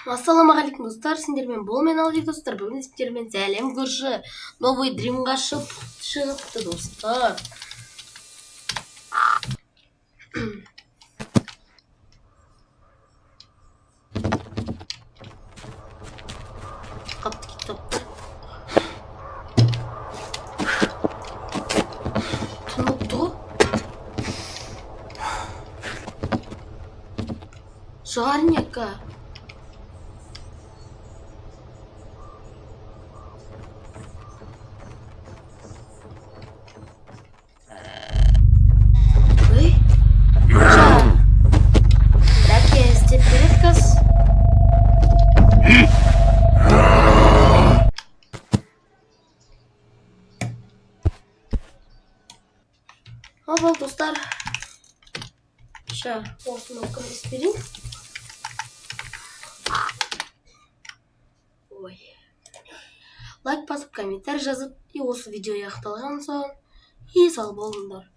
Ассалаумағалейкум достар, сендермен бол мен Алик достар. Бүгін сендермен сәлем көрші новый дримға шығыпты достар. Қапты кетіпті. Тұнықты ғой. Жарнека. Ал достар, осыны көмес берейін. Лайк басып, комментарий жазып, осы видео аяқталған соң сау болыңдар.